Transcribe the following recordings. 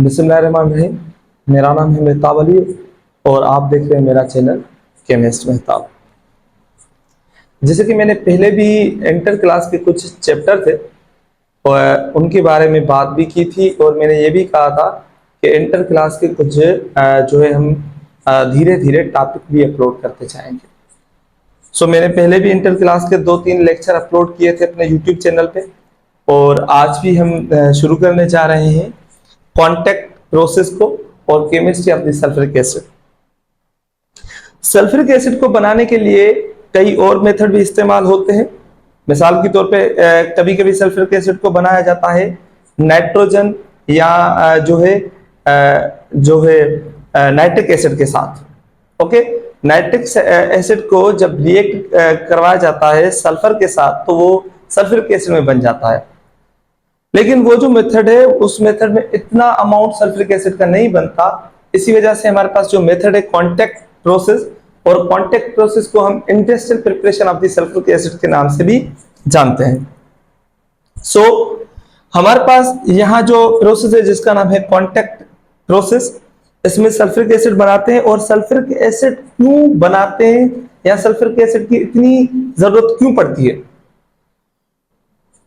बिस्मिल्लाहिर्रहमानिर्रहीम। मेरा नाम है मेहताब अली और आप देख रहे हैं मेरा चैनल केमिस्ट मेहताब। जैसे कि मैंने पहले भी इंटर क्लास के कुछ चैप्टर थे और उनके बारे में बात भी की थी और मैंने ये भी कहा था कि इंटर क्लास के कुछ जो है हम धीरे धीरे टॉपिक भी अपलोड करते जाएंगे। मैंने पहले भी इंटर क्लास के 2-3 लेक्चर अपलोड किए थे अपने यूट्यूब चैनल पे और आज भी हम शुरू करने जा रहे हैं कांटेक्ट प्रोसेस को और chemistry of the sulphuric acid. Sulphuric acid को बनाने के लिए कई और मेथड भी इस्तेमाल होते हैं। मिसाल के तौर पे कभी कभी सल्फ्यूरिक एसिड को बनाया जाता है नाइट्रोजन या जो है नाइट्रिक एसिड के साथ। ओके, नाइट्रिक एसिड को जब रिएक्ट करवाया जाता है सल्फर के साथ तो वो सल्फ्यूरिक एसिड में बन जाता है। लेकिन वो जो मेथड है उस मेथड में इतना अमाउंट सल्फ्यूरिक एसिड का नहीं बनता। इसी वजह से हमारे पास जो मेथड है कांटेक्ट प्रोसेस, और कांटेक्ट प्रोसेस को हम industrial preparation of the sulphuric acid के नाम से भी जानते हैं। हमारे पास यहाँ जो प्रोसेस है जिसका नाम है कांटेक्ट प्रोसेस, इसमें सल्फ्यूरिक एसिड बनाते हैं। और सल्फ्यूरिक एसिड क्यों बनाते हैं या सल्फ्यूरिक एसिड की इतनी जरूरत क्यों पड़ती है?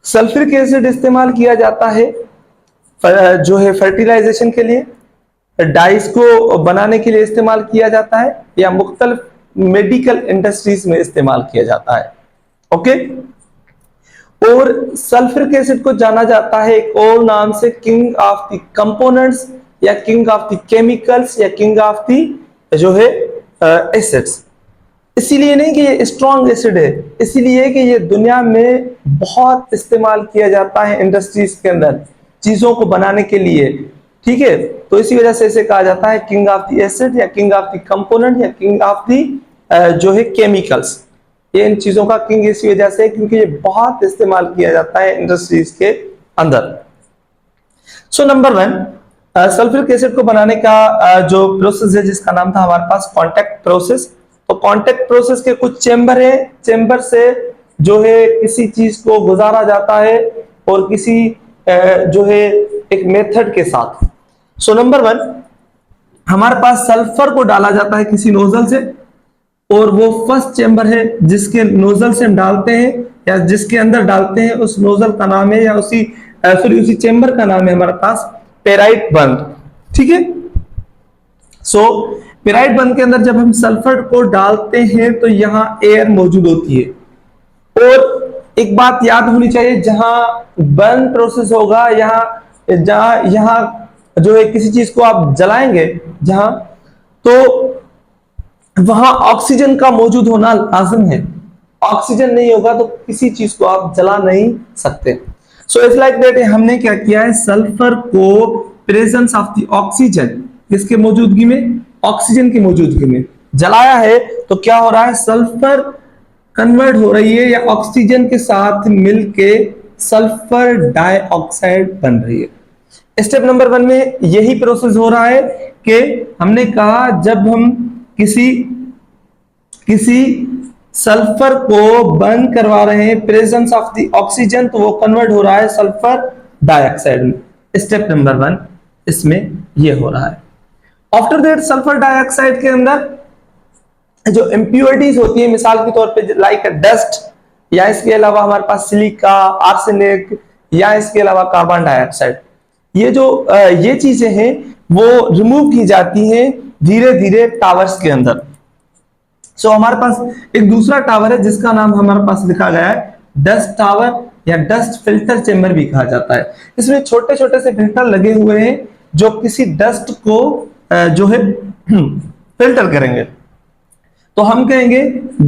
सल्फ्यूरिक एसिड इस्तेमाल किया जाता है जो है फर्टिलाइजेशन के लिए, डाइस को बनाने के लिए इस्तेमाल किया जाता है या मुख्तलिफ मेडिकल इंडस्ट्रीज में इस्तेमाल किया जाता है। ओके, और सल्फ्यूरिक एसिड को जाना जाता है एक और नाम से किंग ऑफ द कंपोनेंट्स या किंग ऑफ द केमिकल्स या किंग ऑफ द जो है एसिड्स। इसीलिए नहीं कि ये स्ट्रॉन्ग एसिड है, इसीलिए कि ये दुनिया में बहुत इस्तेमाल किया जाता है इंडस्ट्रीज के अंदर चीजों को बनाने के लिए। ठीक है, तो इसी वजह से इसे कहा जाता है किंग ऑफ द एसिड या किंग ऑफ द कंपोनेंट या किंग ऑफ द जो है केमिकल्स। ये इन चीजों का किंग इसी वजह से क्योंकि ये बहुत इस्तेमाल किया जाता है इंडस्ट्रीज के अंदर। नंबर 1, सल्फ्यूरिक एसिड को बनाने का जो प्रोसेस है जिसका नाम था हमारे पास कांटेक्ट प्रोसेस। तो कांटेक्ट प्रोसेस के कुछ चेंबर है, चेंबर से जो है किसी चीज को गुजारा जाता है और किसी जो है एक मेथड के साथ। नंबर 1, हमारे पास सल्फर को डाला जाता है किसी नोजल से और वो फर्स्ट चेंबर है जिसके नोजल से हम डालते हैं या जिसके अंदर डालते हैं उस नोजल का नाम है या उसी चेंबर का नाम है हमारे पास पेराइट बंद। ठीक है, पेराइट बंद के अंदर जब हम सल्फर को डालते हैं तो यहाँ एयर मौजूद होती है। और एक बात याद होनी चाहिए, जहां बर्न प्रोसेस होगा यहाँ जो है किसी चीज को आप जलाएंगे जहां, तो वहां ऑक्सीजन का मौजूद होना लाजिम है। ऑक्सीजन नहीं होगा तो किसी चीज को आप जला नहीं सकते। इट्स लाइक दैट हमने क्या किया है, सल्फर को प्रेजेंस ऑफ द ऑक्सीजन, किसके मौजूदगी में? ऑक्सीजन की मौजूदगी में जलाया है। तो क्या हो रहा है, सल्फर कन्वर्ट हो रही है या ऑक्सीजन के साथ मिलके सल्फर डाइऑक्साइड बन रही है। स्टेप नंबर 1 में यही प्रोसेस हो रहा है कि हमने कहा जब हम किसी सल्फर को बर्न करवा रहे हैं प्रेजेंस ऑफ द ऑक्सीजन तो वो कन्वर्ट हो रहा है सल्फर डाइऑक्साइड में। स्टेप नंबर 1 इसमें ये हो रहा है। आफ्टर दैट सल्फर डाइऑक्साइड के अंदर जो इम्प्योरिटीज होती है, मिसाल के तौर पे लाइक डस्ट या इसके अलावा हमारे पास सिलिका, आर्सेनिक या इसके अलावा कार्बन डाइऑक्साइड, ये चीजें हैं वो रिमूव की जाती हैं धीरे धीरे टावर्स के अंदर। हमारे पास एक दूसरा टावर है जिसका नाम हमारे पास लिखा गया है डस्ट टावर या डस्ट फिल्टर चेंबर भी कहा जाता है। इसमें छोटे छोटे से फिल्टर लगे हुए हैं जो किसी डस्ट को जो है फिल्टर करेंगे। तो हम कहेंगे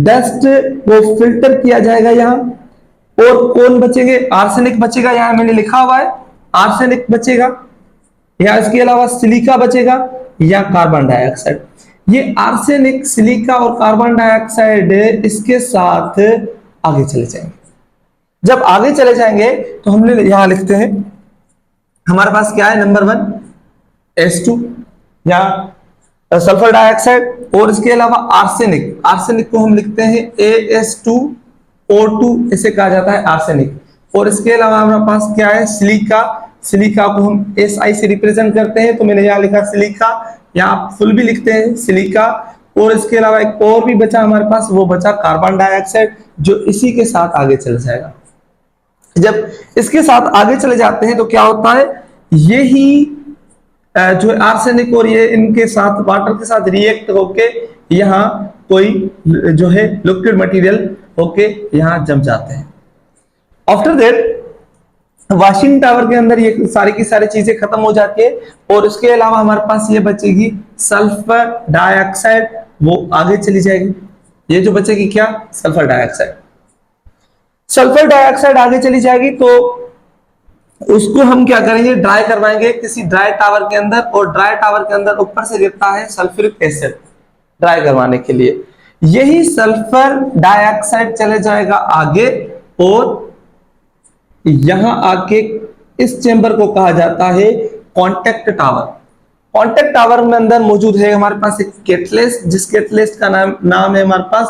डस्ट को फिल्टर किया जाएगा यहाँ, और कौन बचेंगे? आर्सेनिक बचेगा, यहाँ मैंने लिखा हुआ है आर्सेनिक बचेगा, या इसके अलावा सिलिका बचेगा या कार्बन डाइऑक्साइड। ये आर्सेनिक, सिलिका और कार्बन डाइऑक्साइड इसके साथ आगे चले जाएंगे। जब आगे चले जाएंगे तो हमने यहां लिखते हैं हमारे पास क्या है, नंबर 1 H2 या सल्फर डाइऑक्साइड, और इसके अलावा आर्सेनिक, आर्सेनिक को हम लिखते हैं AS2O2, इसे कहा जाता है आर्सेनिक। और इसके अलावा हमारे पास क्या है, सिलिका, सिलिका को हम SI से रिप्रेजेंट करते हैं, तो मैंने यहाँ लिखा सिलिका, यहाँ आप फुल भी लिखते हैं सिलिका। और इसके अलावा एक और भी बचा हमारे पास, वो बचा कार्बन डाइऑक्साइड, जो इसी के साथ आगे चल जाएगा। जब इसके साथ आगे चले जाते हैं तो क्या होता है, यही जो आर्सेनिक और ये इनके साथ वाटर के साथ रिएक्ट होके यहाँ कोई जो है लिक्विड मटेरियल होके यहाँ जम जाते हैं। आफ्टर दैट वॉशिंग टावर के अंदर ये सारी की सारी चीजें खत्म हो जाती है, और उसके अलावा हमारे पास ये बचेगी सल्फर डाइऑक्साइड, वो आगे चली जाएगी। ये जो बचेगी क्या, सल्फर डाइऑक्साइड। सल्फर डाइऑक्साइड आगे चली जाएगी, तो उसको हम क्या करेंगे, ड्राई करवाएंगे किसी ड्राई टावर के अंदर, और ड्राई टावर के अंदर ऊपर से गिरता है सल्फ्यूरिक एसिड ड्राई करवाने के लिए। यही सल्फर डाइऑक्साइड चले जाएगा आगे, और यहां आके इस चेंबर को कहा जाता है कॉन्टेक्ट टावर। कॉन्टेक्ट टावर में अंदर मौजूद है हमारे पास एक कैटलिस्ट, जिस कैटलिस्ट का नाम है हमारे पास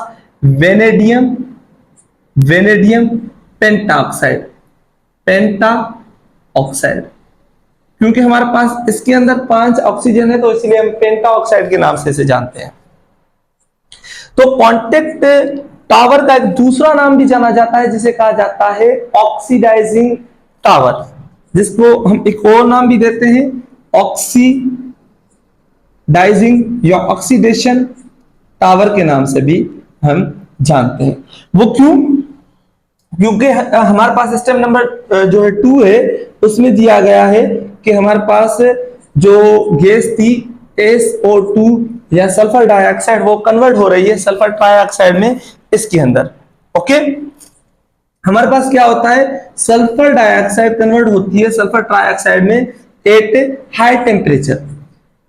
वेनेडियम पेंटाऑक्साइड, पेंटा ऑक्साइड। क्योंकि हमारे पास इसके अंदर 5 ऑक्सीजन है, तो इसलिए हम पेंटा ऑक्साइड के नाम से इसे जानते हैं। तो कॉन्टेक्ट टावर का एक दूसरा नाम भी जाना जाता है, जिसे कहा जाता है ऑक्सीडाइजिंग टावर, जिसको हम एक और नाम भी देते हैं ऑक्सीडाइजिंग या ऑक्सीडेशन टावर के नाम से भी हम जानते हैं। वो क्यों, क्योंकि हमारे पास स्टेप नंबर जो है 2 है, उसमें दिया गया है कि हमारे पास जो गैस थी SO2 या सल्फर डाइऑक्साइड, वो कन्वर्ट हो रही है सल्फर ट्राइऑक्साइड में इसके अंदर। ओके, हमारे पास क्या होता है, सल्फर डाइऑक्साइड कन्वर्ट होती है सल्फर ट्राइऑक्साइड में एट हाई टेम्परेचर।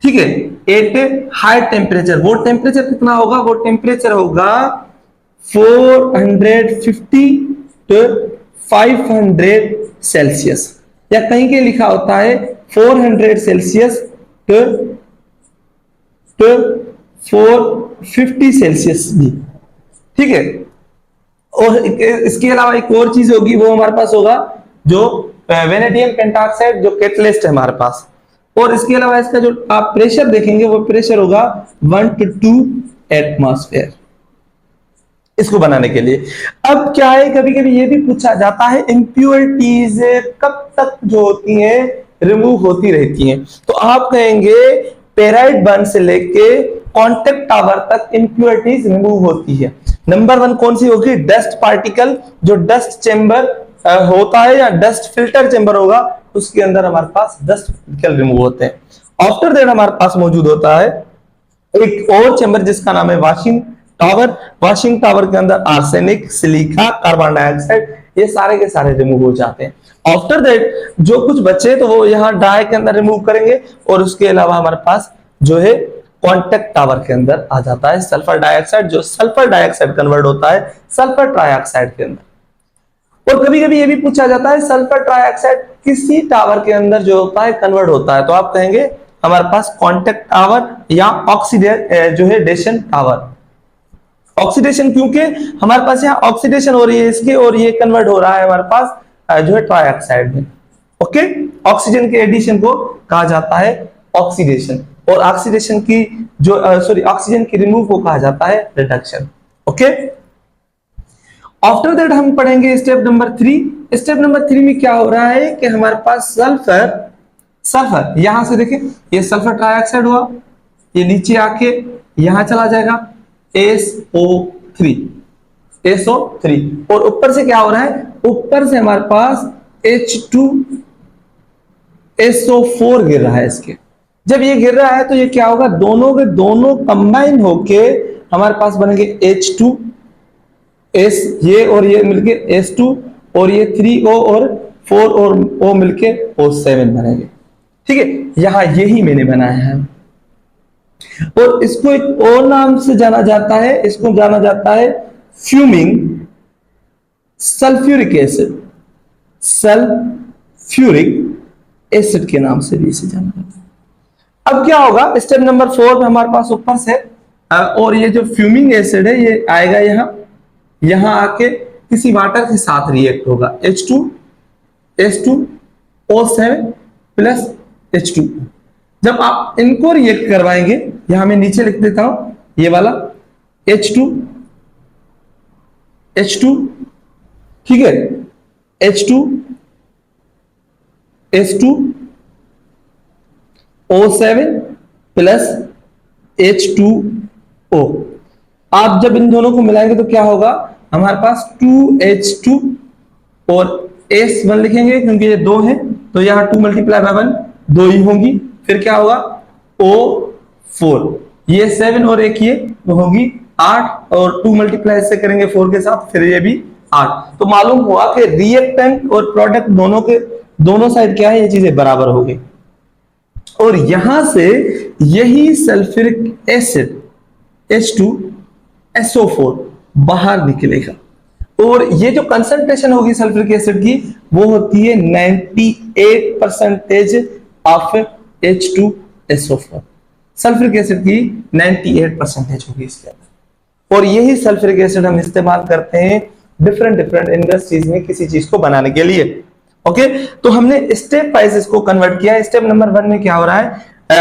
ठीक है, एट हाई टेम्परेचर। वो टेम्परेचर कितना होगा, वो टेम्परेचर होगा 450 to 500 सेल्सियस, या कहीं के लिखा होता है 400 सेल्सियस to 450 सेल्सियस भी। ठीक है, और इसके अलावा एक और चीज होगी, वो हमारे पास होगा जो वेनेडियम पेंटाऑक्साइड, जो कैटलिस्ट है हमारे पास। और इसके अलावा इसका जो आप प्रेशर देखेंगे, वो प्रेशर होगा 1 to 2 एटमॉस्फेयर इसको बनाने के लिए। अब क्या है, कभी कभी ये भी पूछा जाता है इंप्योरिटीज कब तक जो होती हैं रिमूव होती रहती हैं, तो आप कहेंगे पेराइड बर्न से लेके कांटेक्ट टावर तक इंप्योरिटीज रिमूव होती है। नंबर 1 कौन सी होगी, डस्ट पार्टिकल, जो डस्ट चेंबर होता है या डस्ट फिल्टर चेंबर होगा, उसके अंदर हमारे पास डस्ट पार्टिकल रिमूव होते हैं। आफ्टर दैट हमारे पास मौजूद होता है एक और चेंबर, जिसका नाम है वॉशिंग टावर। वॉशिंग टावर के अंदर आर्सेनिक, सिलिका, कार्बन डाइऑक्साइड, ये सारे के सारे रिमूव हो जाते हैं। आफ्टर दैट जो कुछ बचे तो वो यहाँ ड्राई के अंदर रिमूव करेंगे, और उसके अलावा हमारे पास जो है कॉन्टेक्ट टावर के अंदर आ जाता है सल्फर डाइऑक्साइड, जो सल्फर डाइऑक्साइड कन्वर्ट होता है सल्फर ट्राइऑक्साइड के अंदर। और कभी कभी ये भी पूछा जाता है सल्फर ट्राइऑक्साइड किसी टावर के अंदर जो होता है कन्वर्ट होता है, तो आप कहेंगे हमारे पास कॉन्टेक्ट टावर या ऑक्सीडेशन टावर। ऑक्सीडेशन क्योंकि हमारे पास यहाँ ऑक्सीडेशन हो रही है इसके, और ये कन्वर्ट हो रहा है हमारे पास जो है ट्राइऑक्साइड में। ओके, ऑक्सीजन के एडिशन को कहा जाता है ऑक्सीडेशन, और ऑक्सीडेशन की जो ऑक्सीजन की रिमूव को कहा जाता है रिडक्शन। ओके, आफ्टर दैट हम पढ़ेंगे स्टेप नंबर 3। स्टेप नंबर 3 में क्या हो रहा है कि हमारे पास सल्फर यहां से देखें, ये सल्फर ट्राइऑक्साइड हुआ, ये नीचे आके यहां चला जाएगा SO3, और ऊपर से क्या हो रहा है, ऊपर से हमारे पास H2SO4 गिर रहा है इसके। जब ये गिर रहा है तो ये क्या होगा, दोनों के दोनों कंबाइन होके हमारे पास बनेंगे H2S, ये और ये मिलके S2, और ये 3O और 4 और O मिलके O7 बनेंगे। ठीक है, यहां यही मैंने बनाया है, और इसको एक और नाम से जाना जाता है, इसको जाना जाता है fuming sulphuric acid, sulphuric acid के नाम से भी इसे जाना जाता है। अब क्या होगा, स्टेप नंबर 4 में हमारे पास ऊपर से और ये जो फ्यूमिंग एसिड है ये आएगा यहां आके किसी वाटर के साथ रिएक्ट होगा, H2S2O7 प्लस H2। जब आप इनको रिएक्ट करवाएंगे, यहां मैं नीचे लिख देता हूं ये वाला H2 ठीक है, H2 H2 O7 plus H2O। आप जब इन दोनों को मिलाएंगे तो क्या होगा, हमारे पास 2H2 और S1 लिखेंगे क्योंकि ये 2 है, तो यहां 2 मल्टीप्लाई बाय 1 2 ही होंगी। फिर क्या होगा O4, ये 7 और एक ये तो होगी 8, और 2 मल्टीप्लाई से करेंगे 4 के साथ, फिर ये भी 8। तो मालूम हुआ कि रिएक्टेंट और प्रोडक्ट दोनों साइड क्या है, ये चीजें बराबर हो गई। और यहां से यही सल्फ्यूरिक एसिड H2SO4 बाहर निकलेगा, और ये जो कंसंट्रेशन होगी सल्फ्यूरिक एसिड की वो होती है 98% ऑफ H2SO4। सल्फ्यूरिक एसिड की 98% होगी इसके अंदर, और यही सल्फ्यूरिक एसिड हम इस्तेमाल करते हैं डिफरेंट इंडस्ट्रीज में किसी चीज को बनाने के लिए। ओके, तो हमने स्टेप वाइज इसको कन्वर्ट किया। स्टेप नंबर 1 में क्या हो रहा है,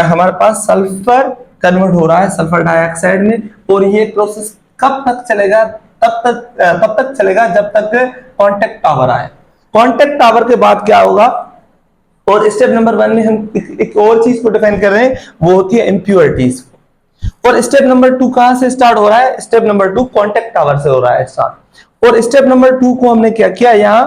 हमारे पास सल्फर कन्वर्ट हो रहा है सल्फर डाइऑक्साइड में, और ये प्रोसेस कब तक चलेगा, तब तक चलेगा जब तक कांटेक्ट टावर आए। कांटेक्ट टावर के बाद क्या होगा, और स्टेप नंबर 1 में हम एक और चीज को डिफाइन कर रहे हैं, वो होती है इंप्योरिटीज। और स्टेप नंबर 2 कहां से स्टार्ट हो रहा है, स्टेप नंबर 2 कांटेक्ट टावर से हो रहा है स्टार्ट। और स्टेप नंबर 2 को हमने क्या किया, यहां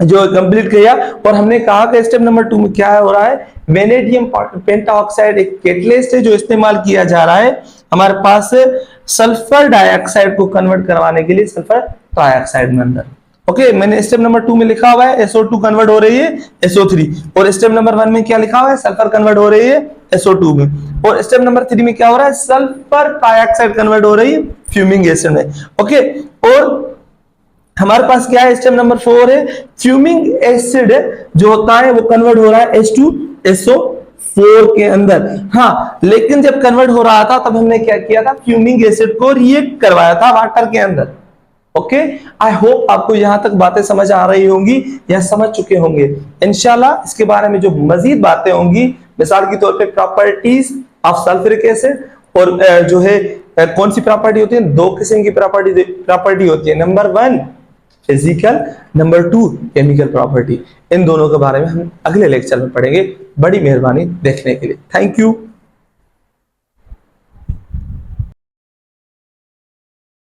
जो कंप्लीट किया, और हमने कहा कि स्टेप नंबर 2 में क्या हो रहा है, वेनेडियम पेंटाऑक्साइड एक कैटलिस्ट है जो इस्तेमाल किया जा रहा है हमारे पास सल्फर डाइऑक्साइड को कन्वर्ट करवाने के लिए सल्फर ट्राइऑक्साइड में अंदर। ओके, मैंने स्टेप नंबर 2 में लिखा हुआ है SO2 कन्वर्ट हो रही है SO3, और स्टेप नंबर 1 में क्या लिखा हुआ है, सल्फर कन्वर्ट हो रही है SO2 में, और स्टेप नंबर 3 में क्या हो रहा है, सल्फर ट्राइऑक्साइड कन्वर्ट हो रही है फ्यूमिंग एसिड में। ओके, और हमारे पास क्या है, स्टेप नंबर 4 है फ्यूमिंग एसिड जो होता है वो कन्वर्ट हो रहा है H2SO4 के अंदर। हाँ, लेकिन जब कन्वर्ट हो रहा था तब हमने क्या किया था, फ्यूमिंग एसिड को रिएक्ट करवाया था वाटर के अंदर। ओके, आई होप आपको यहां तक बातें समझ आ रही होंगी या समझ चुके होंगे। इंशाल्लाह इसके बारे में जो मजीद बातें होंगी, मिसाल के तौर पे प्रॉपर्टीज ऑफ सल्फ्यूरिक एसिड, और जो है कौन सी प्रॉपर्टी होती है, 2 किस्म की प्रॉपर्टी होती है, number 1 physical, number 2 chemical property. इन दोनों के बारे में हम अगले लेक्चर में पढ़ेंगे। बड़ी मेहरबानी देखने के लिए, थैंक यू।